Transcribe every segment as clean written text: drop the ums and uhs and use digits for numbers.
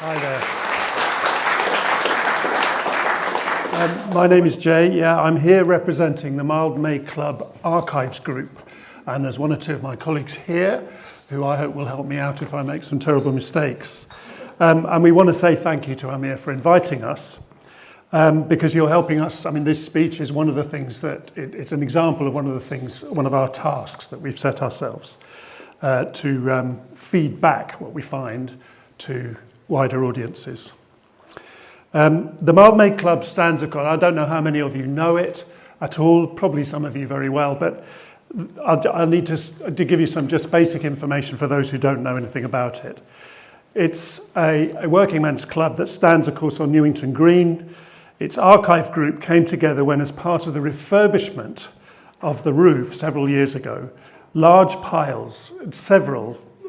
Hi there. My name is Jay. Yeah, I'm here representing the Mildmay Club Archives Group. And there's one or two of my colleagues here who I hope will help me out if I make some terrible mistakes. And we want to say thank you to Amir for inviting us because you're helping us. I mean, this speech is one of the things that, it's an example of one of our tasks that we've set ourselves to feed back what we find to wider audiences. The Mildmay Club stands, of course, I don't know how many of you know it at all, probably some of you very well, but I need to give you some just basic information for those who don't know anything about it. It's a working men's club that stands, of course, on Newington Green. Its archive group came together when, as part of the refurbishment of the roof several years ago, large piles,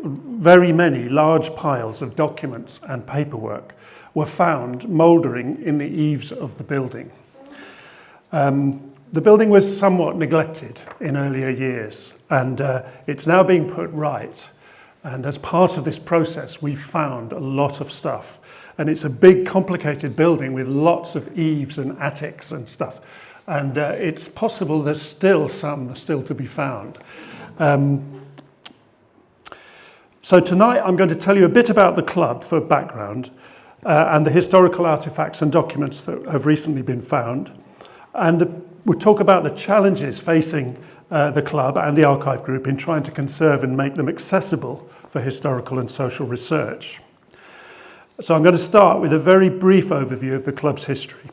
very many large piles of documents and paperwork were found mouldering in the eaves of the building. The building was somewhat neglected in earlier years, and it's now being put right. And as part of this process, we found a lot of stuff. And it's a big, complicated building with lots of eaves and attics and stuff. And it's possible there's still to be found. So tonight I'm going to tell you a bit about the club for background and the historical artifacts and documents that have recently been found. And we'll talk about the challenges facing the club and the archive group in trying to conserve and make them accessible for historical and social research. So I'm going to start with a very brief overview of the club's history.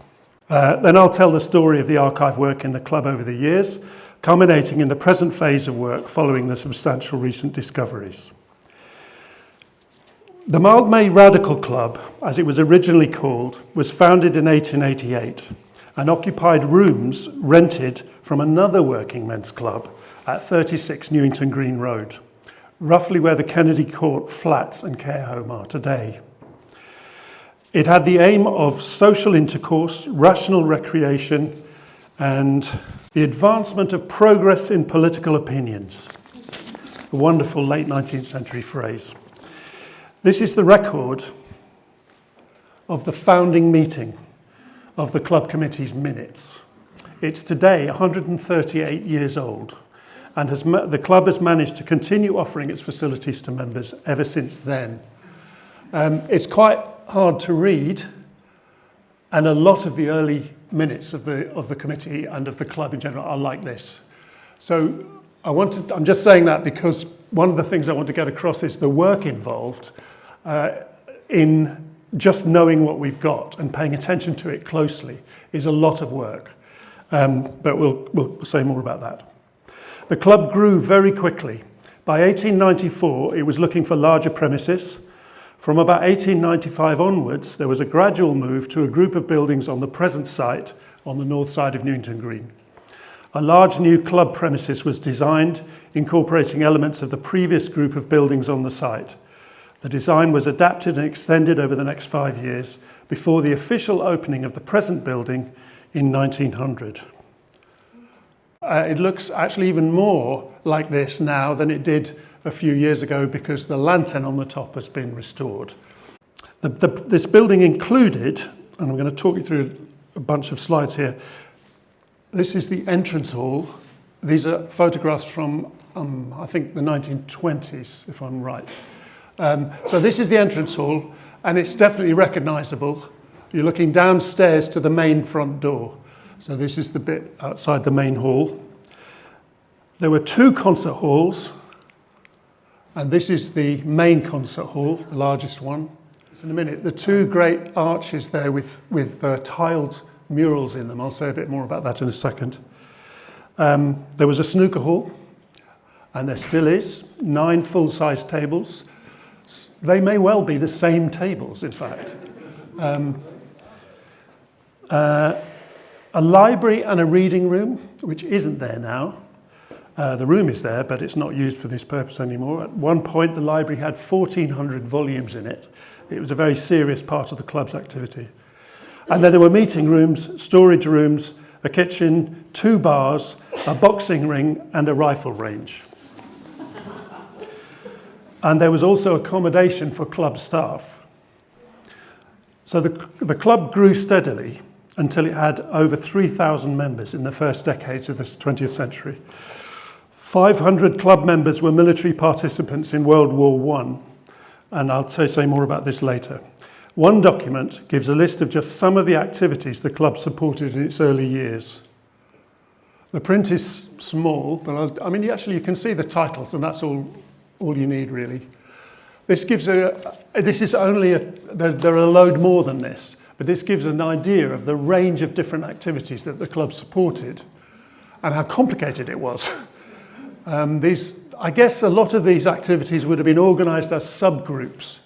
Then I'll tell the story of the archive work in the club over the years, culminating in the present phase of work following the substantial recent discoveries. The Mildmay Radical Club, as it was originally called, was founded in 1888 and occupied rooms rented from another working men's club at 36 Newington Green Road, roughly where the Kennedy Court flats and care home are today. It had the aim of social intercourse, rational recreation, and the advancement of progress in political opinions. A wonderful late 19th century phrase. This is the record of the founding meeting of the club committee's minutes. It's today 138 years old, and the club has managed to continue offering its facilities to members ever since then. It's quite hard to read, and a lot of the early minutes of the committee and of the club in general are like this. So I'm just saying that because one of the things I want to get across is the work involved in just knowing what we've got and paying attention to it closely is a lot of work. But we'll say more about that. The club grew very quickly. By 1894, it was looking for larger premises. From about 1895 onwards, there was a gradual move to a group of buildings on the present site on the north side of Newington Green. A large new club premises was designed, incorporating elements of the previous group of buildings on the site. The design was adapted and extended over the next 5 years before the official opening of the present building in 1900. It looks actually even more like this now than it did a few years ago because the lantern on the top has been restored. This building included, and I'm going to talk you through a bunch of slides here, this is the entrance hall. These are photographs from, I think, the 1920s, if I'm right. So this is the entrance hall, and it's definitely recognisable. You're looking downstairs to the main front door. So this is the bit outside the main hall. There were 2 concert halls, and this is the main concert hall, the largest one. In a minute, the 2 great arches there with tiled murals in them. I'll say a bit more about that in a second. There was a snooker hall, and there still is, 9 full-size tables. They may well be the same tables, in fact. A library and a reading room, which isn't there now. The room is there, but it's not used for this purpose anymore. At one point, the library had 1,400 volumes in it. It was a very serious part of the club's activity. And then there were meeting rooms, storage rooms, a kitchen, 2 bars, a boxing ring, and a rifle range. And there was also accommodation for club staff. So the club grew steadily until it had over 3,000 members in the first decades of the 20th century. 500 club members were military participants in World War I, and I'll say more about this later. One document gives a list of just some of the activities the club supported in its early years. The print is small, but I mean, you can see the titles, and that's all you need, really. This gives there are a load more than this, but this gives an idea of the range of different activities that the club supported and how complicated it was. I guess a lot of these activities would have been organised as subgroups,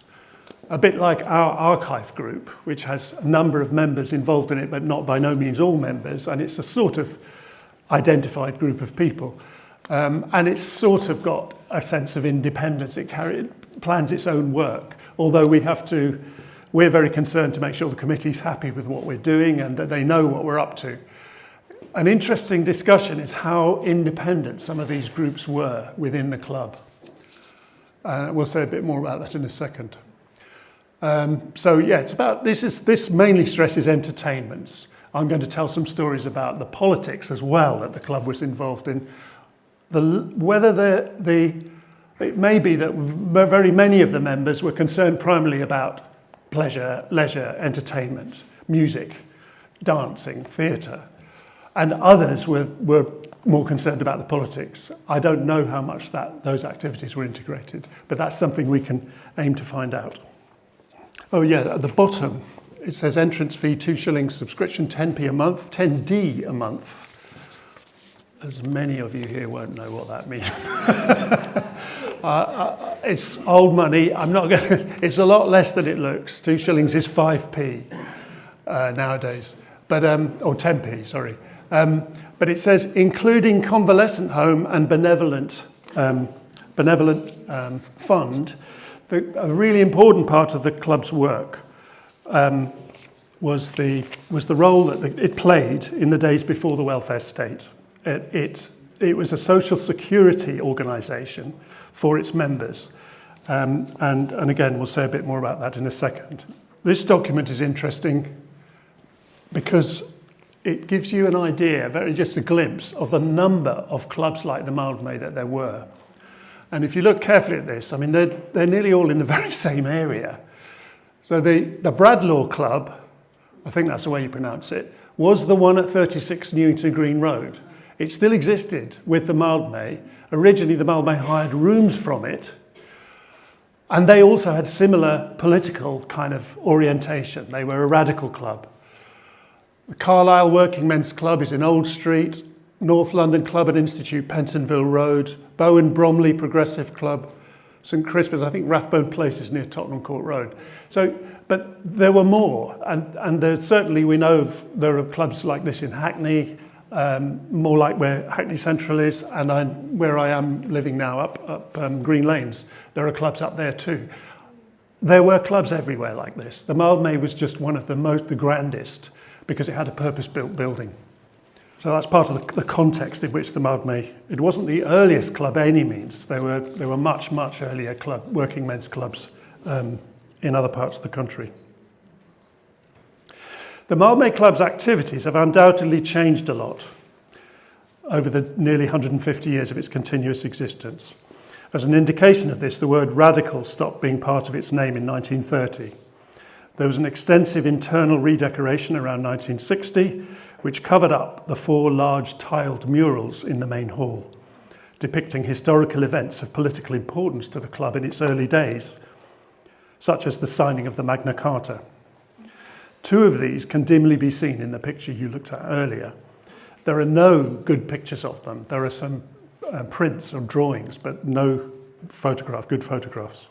a bit like our archive group, which has a number of members involved in it, but not by no means all members, and it's a sort of identified group of people. And it's sort of got a sense of independence. It plans its own work, although we're very concerned to make sure the committee's happy with what we're doing and that they know what we're up to. An interesting discussion is how independent some of these groups were within the club. We'll say a bit more about that in a second. This mainly stresses entertainments. I'm going to tell some stories about the politics as well that the club was involved in. It may be that very many of the members were concerned primarily about pleasure, leisure, entertainment, music, dancing, theatre, and others were more concerned about the politics. I don't know how much those activities were integrated, but that's something we can aim to find out. Oh yeah, at the bottom, it says entrance fee 2 shillings, subscription 10p a month, 10d a month. As many of you here won't know what that means. It's old money. It's a lot less than it looks. 2 shillings is 5p nowadays, or 10p, sorry. But it says including convalescent home and benevolent fund. A really important part of the club's work was the role that it played in the days before the welfare state. It was a social security organisation for its members. And again, we'll say a bit more about that in a second. This document is interesting because it gives you an idea, just a glimpse, of the number of clubs like the Mildmay that there were. And if you look carefully at this, I mean, they're nearly all in the very same area. So the Bradlaugh Club, I think that's the way you pronounce it, was the one at 36 Newington Green Road. It still existed with the Mildmay. Originally, the Mildmay hired rooms from it, and they also had similar political kind of orientation. They were a radical club. The Carlisle Working Men's Club is in Old Street, North London Club and Institute, Pentonville Road, Bowen Bromley Progressive Club, St Crispin's, I think Rathbone Place is near Tottenham Court Road. So, but there were more, and certainly we know there are clubs like this in Hackney, more like where Hackney Central is, and where I am living now, up Green Lanes. There are clubs up there too. There were clubs everywhere like this. The Mildmay was just one of the grandest, because it had a purpose-built building. So that's part of the context in which the Mildmay, it wasn't the earliest club by any means. There were much, much earlier working men's clubs in other parts of the country. The Mildmay Club's activities have undoubtedly changed a lot over the nearly 150 years of its continuous existence. As an indication of this, the word radical stopped being part of its name in 1930. There was an extensive internal redecoration around 1960, which covered up the 4 large tiled murals in the main hall, depicting historical events of political importance to the club in its early days, such as the signing of the Magna Carta. 2 of these can dimly be seen in the picture you looked at earlier. There are no good pictures of them. There are some prints or drawings, but no good photographs.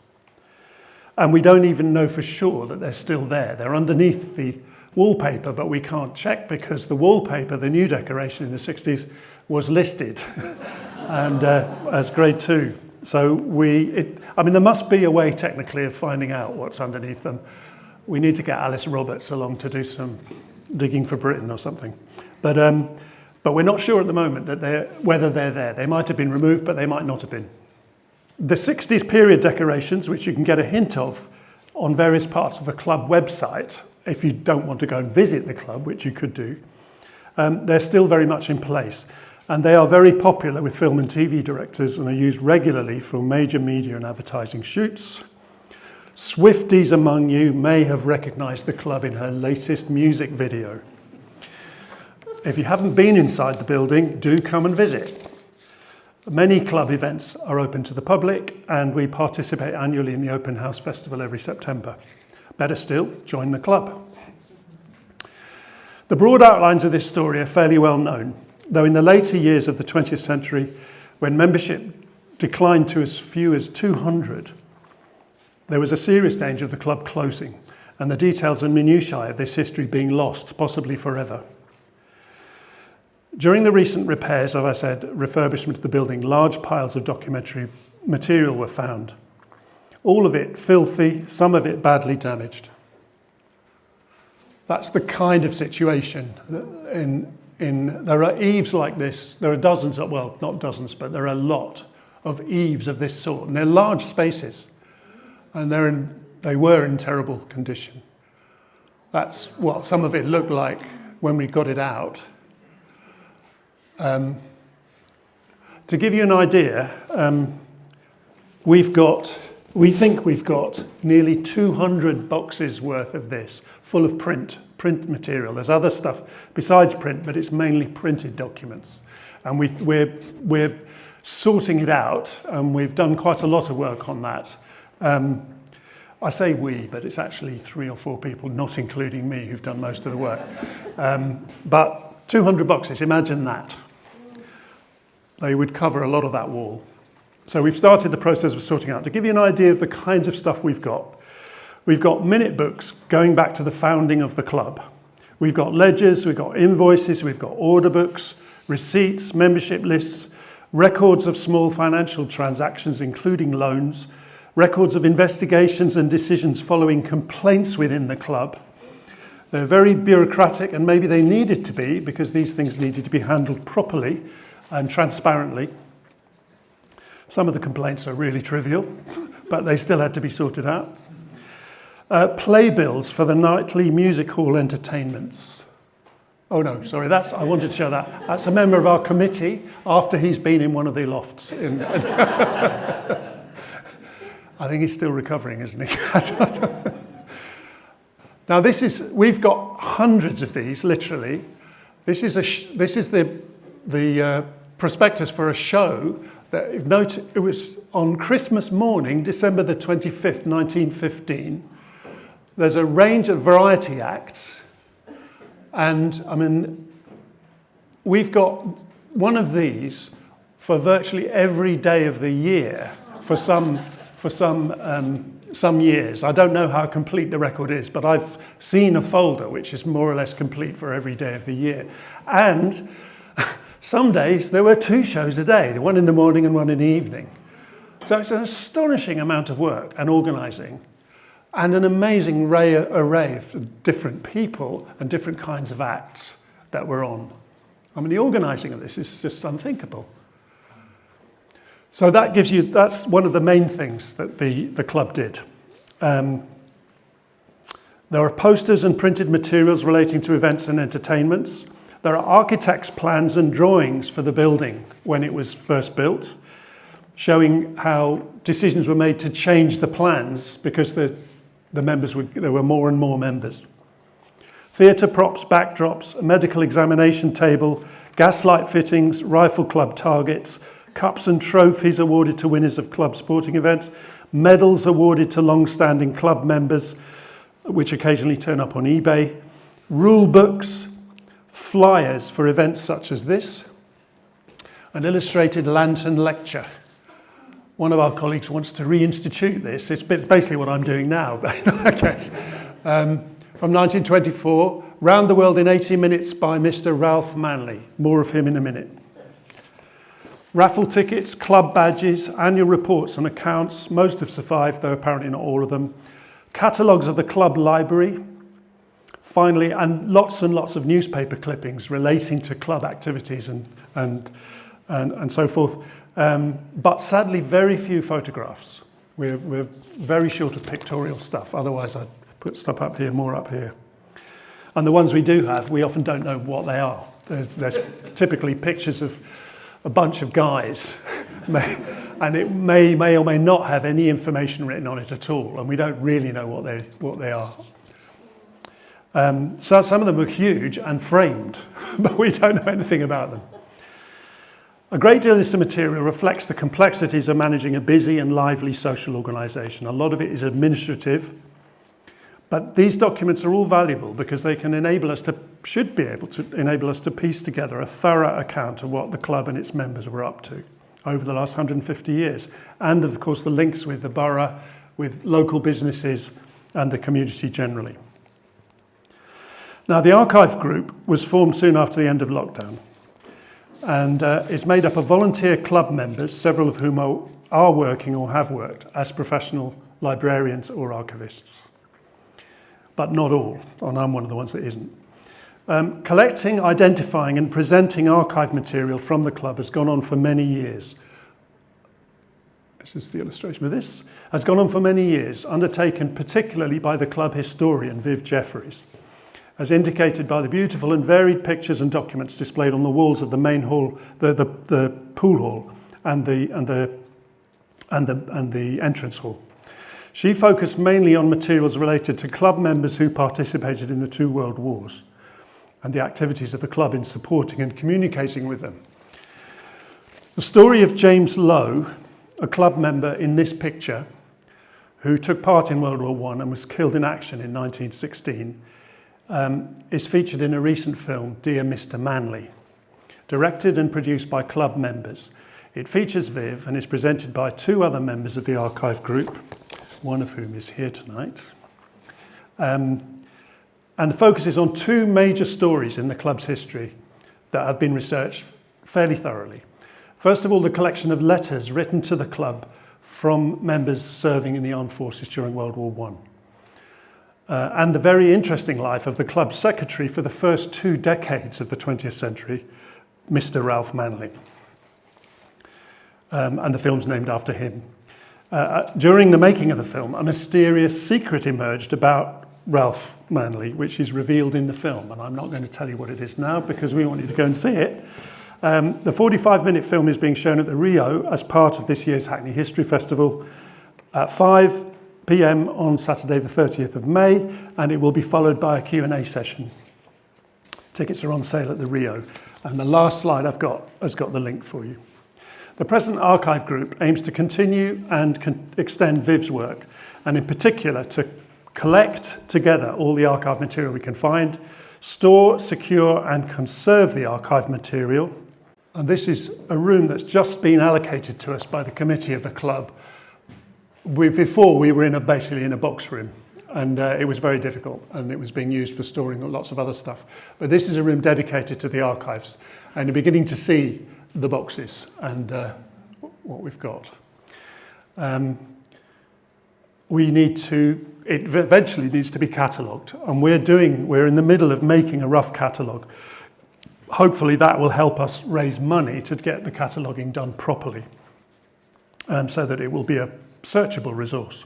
And we don't even know for sure that they're still there. They're underneath the wallpaper, but we can't check because the wallpaper, the new decoration in the 60s, was listed and as grade 2. So there must be a way technically of finding out what's underneath them. We need to get Alice Roberts along to do some digging for Britain or something. But we're not sure at the moment whether they're there. They might have been removed, but they might not have been. The 60s period decorations, which you can get a hint of on various parts of the club website, if you don't want to go and visit the club, which you could do, they're still very much in place. And they are very popular with film and TV directors and are used regularly for major media and advertising shoots. Swifties among you may have recognised the club in her latest music video. If you haven't been inside the building, do come and visit. Many club events are open to the public, and we participate annually in the Open House Festival every September. Better still, join the club. The broad outlines of this story are fairly well known, though in the later years of the 20th century, when membership declined to as few as 200, there was a serious danger of the club closing, and the details and minutiae of this history being lost, possibly forever. During the recent repairs, as I said, refurbishment of the building, large piles of documentary material were found. All of it filthy, some of it badly damaged. That's the kind of situation. There are eaves like this. There are dozens of, well, not dozens, but there are a lot of eaves of this sort. And they're large spaces. And they were in terrible condition. That's what some of it looked like when we got it out. To give you an idea, we think we've got nearly 200 boxes worth of this, full of print material. There's other stuff besides print, but it's mainly printed documents. And we're sorting it out, and we've done quite a lot of work on that. I say we, but it's actually 3 or 4 people, not including me, who've done most of the work. But 200 boxes, imagine that. They would cover a lot of that wall. So we've started the process of sorting out. To give you an idea of the kinds of stuff we've got minute books going back to the founding of the club. We've got ledgers, we've got invoices, we've got order books, receipts, membership lists, records of small financial transactions, including loans, records of investigations and decisions following complaints within the club. They're very bureaucratic, and maybe they needed to be, because these things needed to be handled properly and transparently. Some of the complaints are really trivial, but they still had to be sorted out. Playbills for the nightly music hall entertainments. Oh no, sorry, I wanted to show that. That's a member of our committee after he's been in one of the lofts. I think he's still recovering, isn't he? Now we've got hundreds of these, literally. This is the prospectus for a show that, it was on Christmas morning, December the 25th, 1915. There's a range of variety acts, and I mean, we've got one of these for virtually every day of the year for some years. I don't know how complete the record is, but I've seen a folder which is more or less complete for every day of the year. And some days there were 2 shows a day, one in the morning and one in the evening. So it's an astonishing amount of work and organising, and an amazing array of different people and different kinds of acts that were on. I mean, the organising of this is just unthinkable. So that's one of the main things that the club did. There are posters and printed materials relating to events and entertainments. There are architects' plans and drawings for the building when it was first built, showing how decisions were made to change the plans because there were more and more members. Theatre props, backdrops, a medical examination table, gaslight fittings, rifle club targets, cups and trophies awarded to winners of club sporting events, medals awarded to long-standing club members, which occasionally turn up on eBay, rule books, flyers for events such as this, an illustrated lantern lecture. One of our colleagues wants to reinstitute this. It's basically what I'm doing now, I guess. From 1924, Round the World in 80 Minutes by Mr. Ralph Manley. More of him in a minute. Raffle tickets, club badges, annual reports and accounts. Most have survived, though apparently not all of them. Catalogues of the club library. Finally, and lots of newspaper clippings relating to club activities and so forth. But sadly, very few photographs. We're very short of pictorial stuff. Otherwise, I'd put stuff up here, more up here. And the ones we do have, we often don't know what they are. There's typically pictures of a bunch of guys, and it may or may not have any information written on it at all, and we don't really know what they are. So some of them are huge and framed, but we don't know anything about them. A great deal of this material reflects the complexities of managing a busy and lively social organisation. A lot of it is administrative, but these documents are all valuable because they can should be able to enable us to piece together a thorough account of what the club and its members were up to over the last 150 years. And of course the links with the borough, with local businesses and the community generally. Now the archive group was formed soon after the end of lockdown, and it's made up of volunteer club members, several of whom are working or have worked as professional librarians or archivists. But not all, and I'm one of the ones that isn't. Collecting, identifying and presenting archive material from the club has gone on for many years. This is the illustration of this. Has gone on for many years, undertaken particularly by the club historian Viv Jeffries, as indicated by the beautiful and varied pictures and documents displayed on the walls of the main hall, the pool hall, and the entrance hall. She focused mainly on materials related to club members who participated in the 2 World Wars and the activities of the club in supporting and communicating with them. The story of James Lowe, a club member in this picture, who took part in World War I and was killed in action in 1916, is featured in a recent film, Dear Mr. Manley, directed and produced by club members. It features Viv and is presented by 2 other members of the archive group, one of whom is here tonight. And focuses on 2 major stories in the club's history that have been researched fairly thoroughly. First of all, the collection of letters written to the club from members serving in the armed forces during World War I. And the very interesting life of the club's secretary for the first 2 decades of the 20th century, Mr. Ralph Manley. And the film's named after him. During the making of the film, a mysterious secret emerged about Ralph Manley, which is revealed in the film. And I'm not going to tell you what it is now because we want you to go and see it. The 45-minute film is being shown at the Rio as part of this year's Hackney History Festival at 5 p.m. on Saturday the 30th of May, and it will be followed by a Q&A session. Tickets are on sale at the Rio, and the last slide I've got has got the link for you. The present archive group aims to continue and extend Viv's work, and in particular to collect together all the archive material we can find, store, secure and conserve the archive material. And this is a room that's just been allocated to us by the committee of the club. Before we were basically in a box room, and it was very difficult, and it was being used for storing lots of other stuff. But this is a room dedicated to the archives, and you're beginning to see the boxes and what we've got. It eventually needs to be catalogued, and we're in the middle of making a rough catalogue. Hopefully that will help us raise money to get the cataloguing done properly, so that it will be a searchable resource.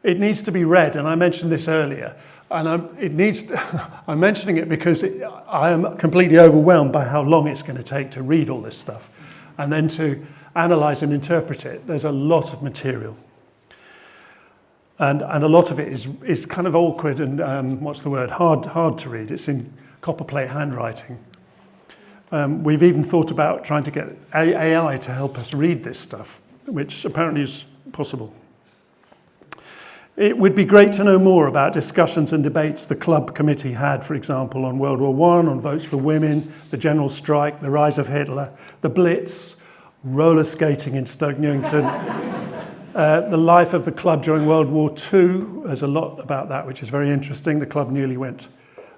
It needs to be read, and I mentioned this earlier, and I'm mentioning it because I am completely overwhelmed by how long it's going to take to read all this stuff and then to analyse and interpret it. There's a lot of material. And a lot of it is kind of awkward and hard to read. It's in copperplate handwriting. We've even thought about trying to get AI to help us read this stuff, which apparently is possible. It would be great to know more about discussions and debates the club committee had, for example, on World War I, on votes for women, the general strike, the rise of Hitler, the Blitz, roller skating in Stoke Newington, the life of the club during World War II. There's a lot about that, which is very interesting. The club nearly went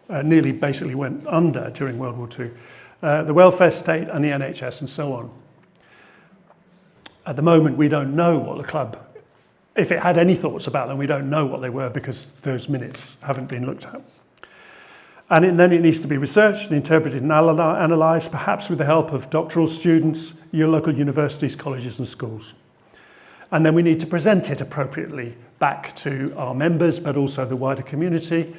under during World War II. The welfare state and the NHS and so on. At the moment, we don't know what the club, if it had any thoughts about them, we don't know what they were because those minutes haven't been looked at. And then it needs to be researched and interpreted and analysed, perhaps with the help of doctoral students, your local universities, colleges and schools. And then we need to present it appropriately back to our members, but also the wider community,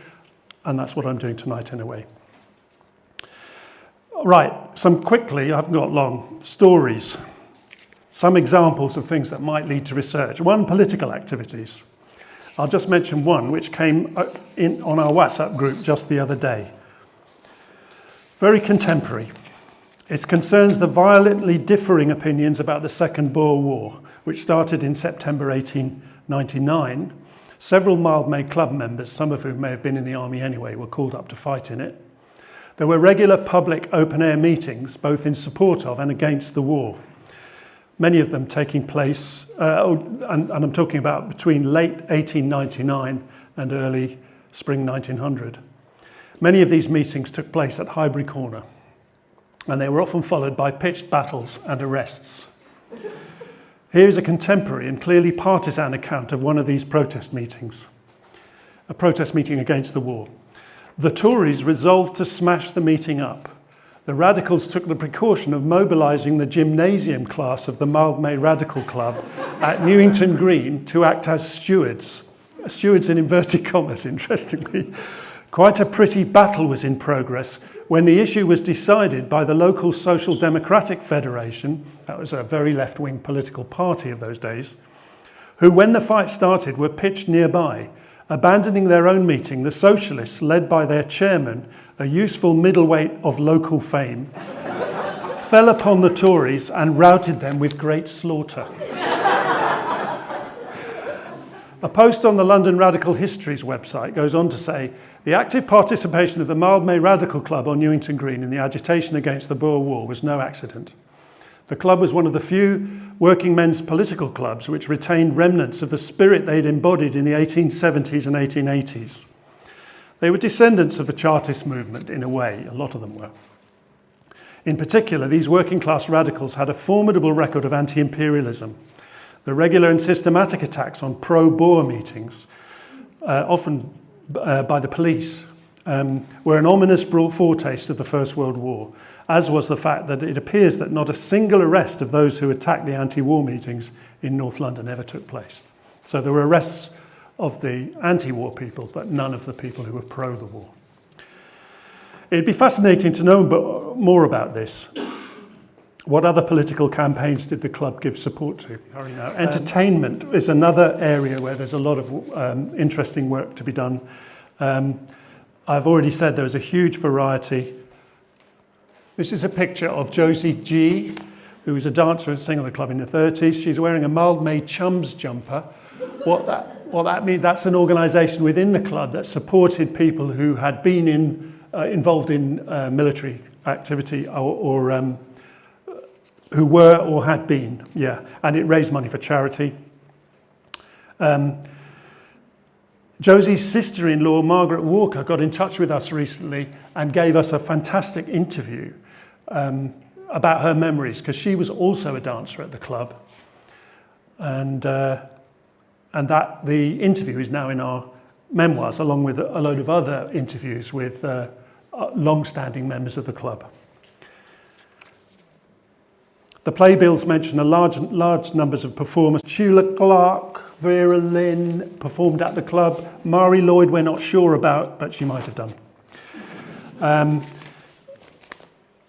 And that's what I'm doing tonight in a way. Right, some quickly, I haven't got long, stories. Some examples of things that might lead to research. One, political activities. I'll just mention one which came in on our WhatsApp group just the other day. Very contemporary. It concerns the violently differing opinions about the Second Boer War, which started in September 1899. Several Mildmay Club members, some of whom may have been in the army anyway, were called up to fight in it. There were regular public open-air meetings, both in support of and against the war. Many of them taking place, and I'm talking about between late 1899 and early spring 1900. Many of these meetings took place at Highbury Corner, and they were often followed by pitched battles and arrests. Here is a contemporary and clearly partisan account of one of these protest meetings, a protest meeting against the war. The Tories resolved to smash the meeting up. The Radicals took the precaution of mobilising the gymnasium class of the Mildmay Radical Club at Newington Green to act as stewards. Stewards in inverted commas, interestingly. Quite a pretty battle was in progress when the issue was decided by the local Social Democratic Federation, that was a very left-wing political party of those days, who, when the fight started, were pitched nearby. Abandoning their own meeting, the Socialists, led by their chairman, a useful middleweight of local fame, fell upon the Tories and routed them with great slaughter. A post on the London Radical Histories website goes on to say, the active participation of the Mildmay Radical Club on Newington Green in the agitation against the Boer War was no accident. The club was one of the few working men's political clubs which retained remnants of the spirit they'd embodied in the 1870s and 1880s. They were descendants of the Chartist movement in a way, a lot of them were. In particular, these working class radicals had a formidable record of anti-imperialism. The regular and systematic attacks on pro-Boer meetings, often by the police, were an ominous foretaste of the First World War, as was the fact that it appears that not a single arrest of those who attacked the anti-war meetings in North London ever took place. So there were arrests of the anti-war people, but none of the people who were pro the war. It'd be fascinating to know more about this. What other political campaigns did the club give support to? Entertainment is another area where there's a lot of interesting work to be done. I've already said there was a huge variety. This is a picture of Josie G, who was a dancer and singer of the club in the 30s. She's wearing a Mildmay Chums jumper. What that means, that's an organisation within the club that supported people who had been involved in military activity or who were or had been, and it raised money for charity. Josie's sister-in-law, Margaret Walker, got in touch with us recently and gave us a fantastic interview about her memories, because she was also a dancer at the club. And that the interview is now in our memoirs, along with a load of other interviews with long-standing members of the club. The playbills mention a large numbers of performers. Sheila Clark, Vera Lynn performed at the club. Mari Lloyd we're not sure about, but she might have done.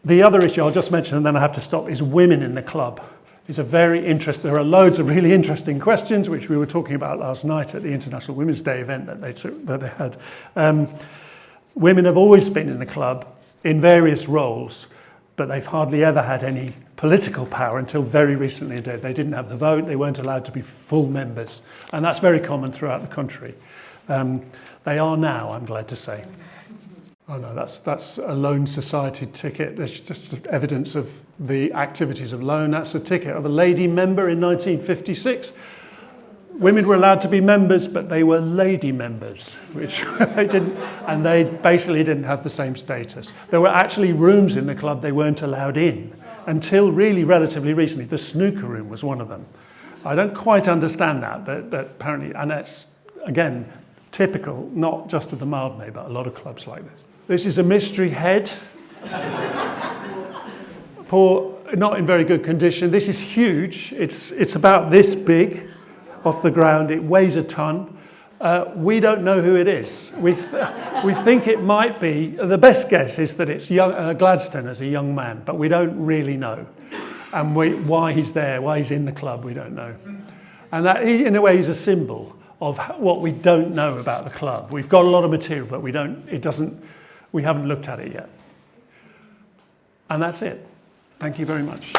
The other issue I'll just mention, and then I have to stop, is women in the club. It's a very interesting, there are loads of really interesting questions, which we were talking about last night at the International Women's Day event that they had. Women have always been in the club in various roles, but they've hardly ever had any political power until very recently. They didn't have the vote, they weren't allowed to be full members, and that's very common throughout the country. They are now, I'm glad to say. Oh no, that's a Loan Society ticket. There's just evidence of the activities of Loan. That's a ticket of a lady member in 1956. Women were allowed to be members, but they were lady members, which they didn't, and they basically didn't have the same status. There were actually rooms in the club they weren't allowed in until really relatively recently. The snooker room was one of them. I don't quite understand that, but apparently, and that's, again, typical, not just of the Mildmay, but a lot of clubs like this. This is a mystery head. Poor, not in very good condition. This is huge. It's about this big off the ground. It weighs a ton. We don't know who it is. We think it might be, the best guess is that it's Gladstone as a young man, but we don't really know. And why he's there, why he's in the club, we don't know. And that, in a way, is a symbol of what we don't know about the club. We've got a lot of material, but we haven't looked at it yet. And that's it. Thank you very much.